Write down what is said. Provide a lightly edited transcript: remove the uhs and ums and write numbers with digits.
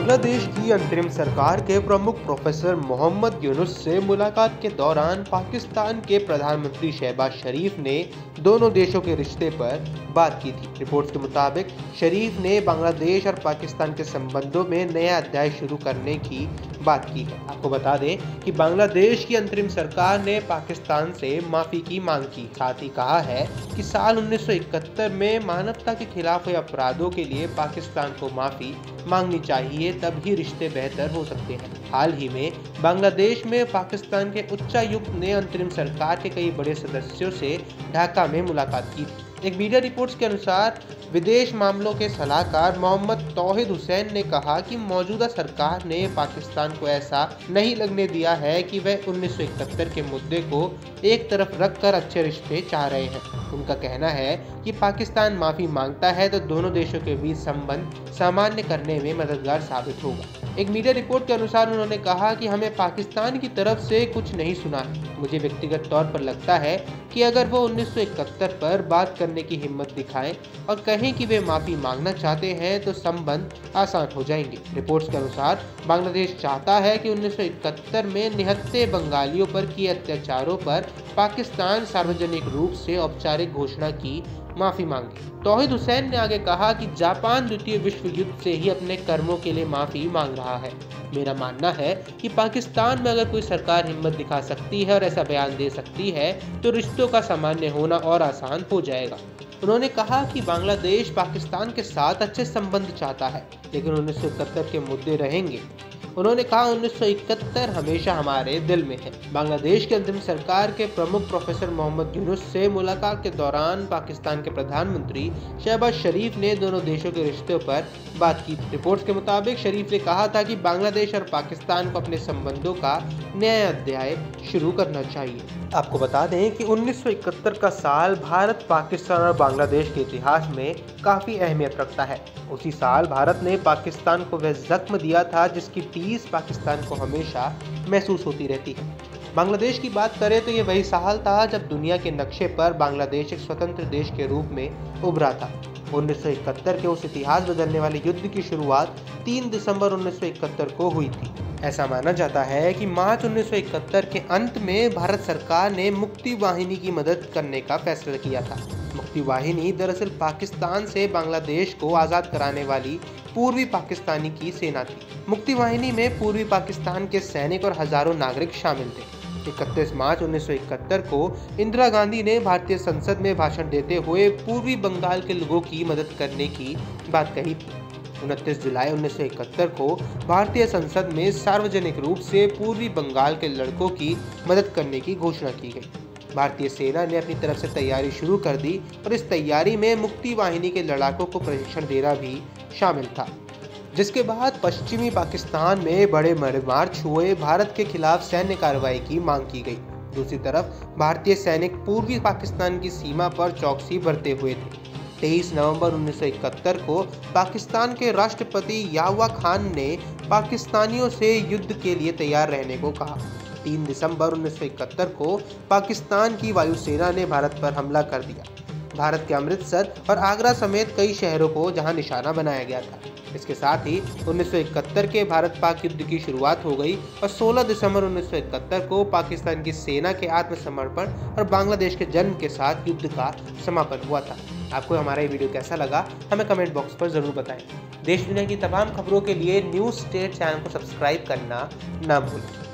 बांग्लादेश की अंतरिम सरकार के प्रमुख प्रोफेसर मोहम्मद यूनुस से मुलाकात के दौरान पाकिस्तान के प्रधानमंत्री शहबाज शरीफ ने दोनों देशों के रिश्ते पर बात की थी। रिपोर्ट्स के मुताबिक शरीफ ने बांग्लादेश और पाकिस्तान के संबंधों में नया अध्याय शुरू करने की बात की है। आपको बता दें कि बांग्लादेश की अंतरिम सरकार ने पाकिस्तान से माफी की मांग की, साथ ही कहा है कि साल 1971 में मानवता के खिलाफ हुए अपराधों के लिए पाकिस्तान को माफी मांगनी चाहिए, तभी रिश्ते बेहतर हो सकते हैं। हाल ही में बांग्लादेश में पाकिस्तान के उच्चायुक्त ने अंतरिम सरकार के कई बड़े सदस्यों से ढाका में मुलाकात की थी। एक मीडिया रिपोर्ट्स के अनुसार विदेश मामलों के सलाहकार मोहम्मद तौहीद हुसैन ने कहा कि मौजूदा सरकार ने पाकिस्तान को ऐसा नहीं लगने दिया है कि वह 1971 के मुद्दे को एक तरफ रखकर अच्छे रिश्ते चाह रहे हैं। उनका कहना है कि पाकिस्तान माफी मांगता है तो दोनों देशों के बीच संबंध सामान्य करने में मददगार साबित होगा। एक मीडिया रिपोर्ट के अनुसार उन्होंने कहा कि हमें पाकिस्तान की तरफ से कुछ नहीं सुना है। मुझे व्यक्तिगत तौर पर लगता है कि अगर वो 1971 पर बात करने की हिम्मत दिखाएं और कहें कि वे माफी मांगना चाहते हैं तो संबंध आसान हो जाएंगे। रिपोर्ट्स के अनुसार बांग्लादेश चाहता है कि 1971 में निहत्थे बंगालियों पर किए अत्याचारों पर पाकिस्तान सार्वजनिक रूप से औपचारिक घोषणा की माफी मांगे। तौहीद हुसैन ने आगे कहा कि जापान द्वितीय विश्व युद्ध से ही अपने कर्मों के लिए माफी मांग रहा है। मेरा मानना है कि पाकिस्तान में अगर कोई सरकार हिम्मत दिखा सकती है और ऐसा बयान दे सकती है तो रिश्तों का सामान्य होना और आसान हो जाएगा। उन्होंने कहा कि बांग्लादेश पाकिस्तान के साथ अच्छे संबंध चाहता है, लेकिन 1971 के मुद्दे रहेंगे। उन्होंने कहा 1971 हमेशा हमारे दिल में है। बांग्लादेश की अंतरिम सरकार के प्रमुख प्रोफेसर मोहम्मद यूनुस से मुलाकात के दौरान पाकिस्तान के प्रधानमंत्री शहबाज शरीफ ने दोनों देशों के रिश्तों पर बात की। रिपोर्ट्स के मुताबिक शरीफ ने कहा था कि बांग्लादेश और पाकिस्तान को अपने संबंधों का नया अध्याय शुरू करना चाहिए। आपको बता दें कि 1971 का साल भारत, पाकिस्तान और बांग्लादेश के इतिहास में काफ़ी अहमियत रखता है। उसी साल भारत ने पाकिस्तान को वह जख्म दिया था जिसकी टीस पाकिस्तान को हमेशा महसूस होती रहती है। बांग्लादेश की बात करें तो ये वही साल था जब दुनिया के नक्शे पर बांग्लादेश एक स्वतंत्र देश के रूप में उभरा था। 1971 के उस इतिहास बदलने वाले युद्ध की शुरुआत 3 दिसंबर 1971 को हुई थी। ऐसा माना जाता है कि मार्च 1971 के अंत में भारत सरकार ने मुक्ति वाहिनी की मदद करने का फैसला किया था। मुक्ति वाहिनी दरअसल पाकिस्तान से बांग्लादेश को आज़ाद कराने वाली पूर्वी पाकिस्तानी की सेना थी। मुक्ति वाहिनी में पूर्वी पाकिस्तान के सैनिक और हजारों नागरिक शामिल थे। 31 मार्च 1971 को इंदिरा गांधी ने भारतीय संसद में भाषण देते हुए पूर्वी बंगाल के लोगों की मदद करने की बात कही थी। 29 जुलाई 1971 को भारतीय संसद में सार्वजनिक रूप से पूर्वी बंगाल के लड़कों की मदद करने की घोषणा की गई। भारतीय सेना ने अपनी तरफ से तैयारी शुरू कर दी और इस तैयारी में मुक्ति वाहिनी के लड़ाकों को प्रशिक्षण देना भी शामिल था। जिसके बाद पश्चिमी पाकिस्तान में बड़े मार्च हुए, भारत के खिलाफ सैन्य कार्रवाई की मांग की गई। दूसरी तरफ भारतीय सैनिक पूर्वी पाकिस्तान की सीमा पर चौकसी बरते हुए थे। 23 नवंबर 1971 को पाकिस्तान के राष्ट्रपति यावा खान ने पाकिस्तानियों से युद्ध के लिए तैयार रहने को कहा। 3 दिसंबर 1971 को पाकिस्तान की वायुसेना ने भारत पर हमला कर दिया। भारत के अमृतसर और आगरा समेत कई शहरों को जहां निशाना बनाया गया था। इसके साथ ही 1971 के भारत पाक युद्ध की शुरुआत हो गई और 16 दिसंबर 1971 को पाकिस्तान की सेना के आत्मसमर्पण और बांग्लादेश के जन्म के साथ युद्ध का समापन हुआ था। आपको हमारा ये वीडियो कैसा लगा हमें कमेंट बॉक्स पर ज़रूर बताएं। देश दुनिया की तमाम खबरों के लिए न्यूज़ स्टेट चैनल को सब्सक्राइब करना ना भूलें।